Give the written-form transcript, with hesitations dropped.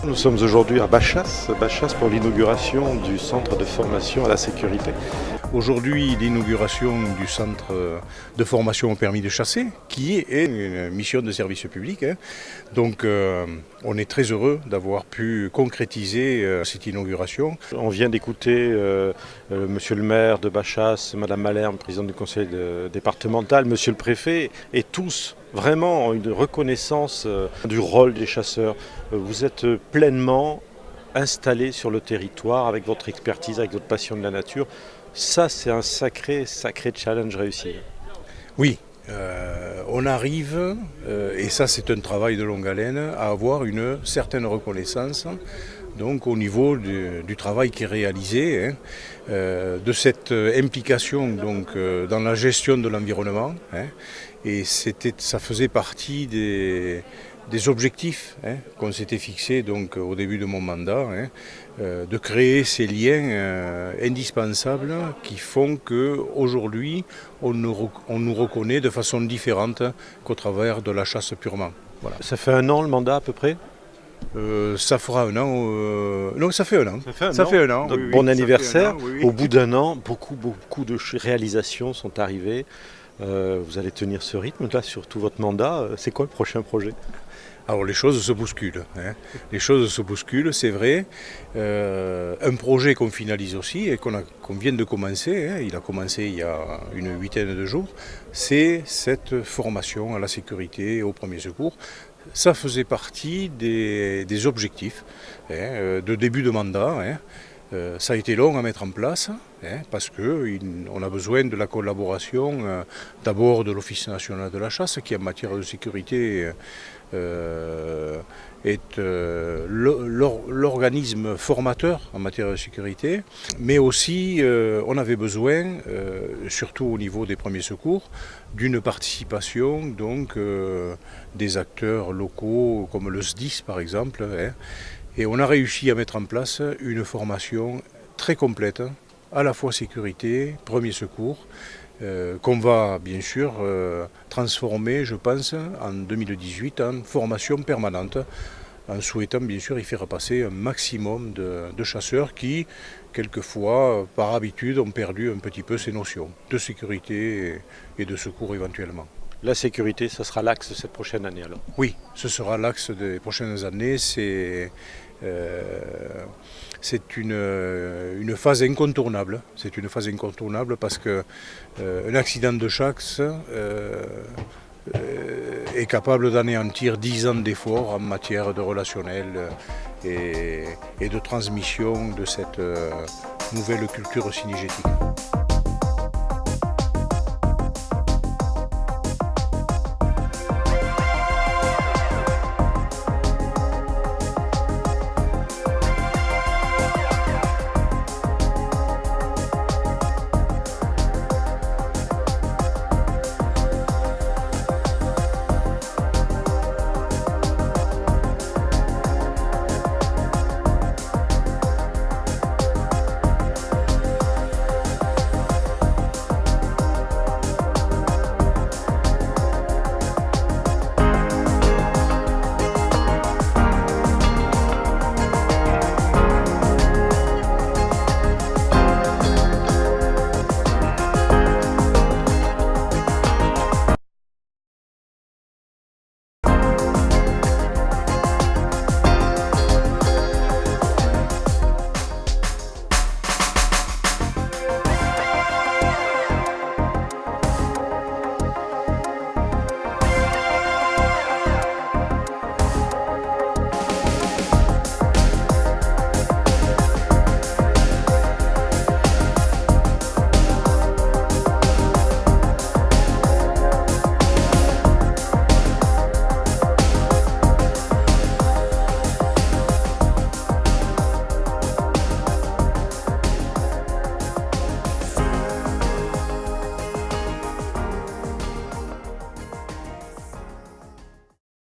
Nous sommes aujourd'hui à Bachas pour l'inauguration du centre de formation à la sécurité. Aujourd'hui, l'inauguration du centre de formation au permis de chasser, qui est une mission de service public. Donc on est très heureux d'avoir pu concrétiser cette inauguration. On vient d'écouter monsieur le maire de Bachas, madame Malherbe, présidente du conseil départemental, monsieur le préfet, et tous vraiment ont une reconnaissance du rôle des chasseurs. Vous êtes pleinement installés sur le territoire avec votre expertise, avec votre passion de la nature. Ça, c'est un sacré challenge réussi. Oui, on arrive, et ça c'est un travail de longue haleine, à avoir une certaine reconnaissance donc, au niveau du travail qui est réalisé, de cette implication donc, dans la gestion de l'environnement. Et ça faisait partie des objectifs qu'on s'était fixés donc, au début de mon mandat, de créer ces liens indispensables qui font qu'aujourd'hui on nous reconnaît de façon différente qu'au travers de la chasse purement. Voilà. Ça fait 1 an le mandat à peu près ? Ça fera 1 an. Non, ça fait 1 an. Ça fait 1 an. Oui, bon anniversaire. Oui. Au bout d'1 an, beaucoup de réalisations sont arrivées. Vous allez tenir ce rythme là sur tout votre mandat. C'est quoi le prochain projet ? Alors les choses se bousculent. Les choses se bousculent, c'est vrai. Un projet qu'on finalise aussi et qu'on vient de commencer, il a commencé il y a une 8aine de jours, c'est cette formation à la sécurité et au premier secours. Ça faisait partie des objectifs de début de mandat. Ça a été long à mettre en place parce qu'on a besoin de la collaboration d'abord de l'Office national de la chasse qui en matière de sécurité est l'organisme formateur en matière de sécurité, mais aussi on avait besoin, surtout au niveau des premiers secours, d'une participation donc, des acteurs locaux comme le SDIS par exemple. Et on a réussi à mettre en place une formation très complète, à la fois sécurité, premier secours, qu'on va bien sûr transformer, je pense, en 2018 en formation permanente, en souhaitant bien sûr y faire passer un maximum de chasseurs qui, quelquefois, par habitude, ont perdu un petit peu ces notions de sécurité et de secours éventuellement. La sécurité, ce sera l'axe de cette prochaine année alors ? Oui, ce sera l'axe des prochaines années. C'est une phase incontournable. C'est une phase incontournable parce qu'un accident de chasse est capable d'anéantir 10 ans d'efforts en matière de relationnel et de transmission de cette nouvelle culture cynégétique.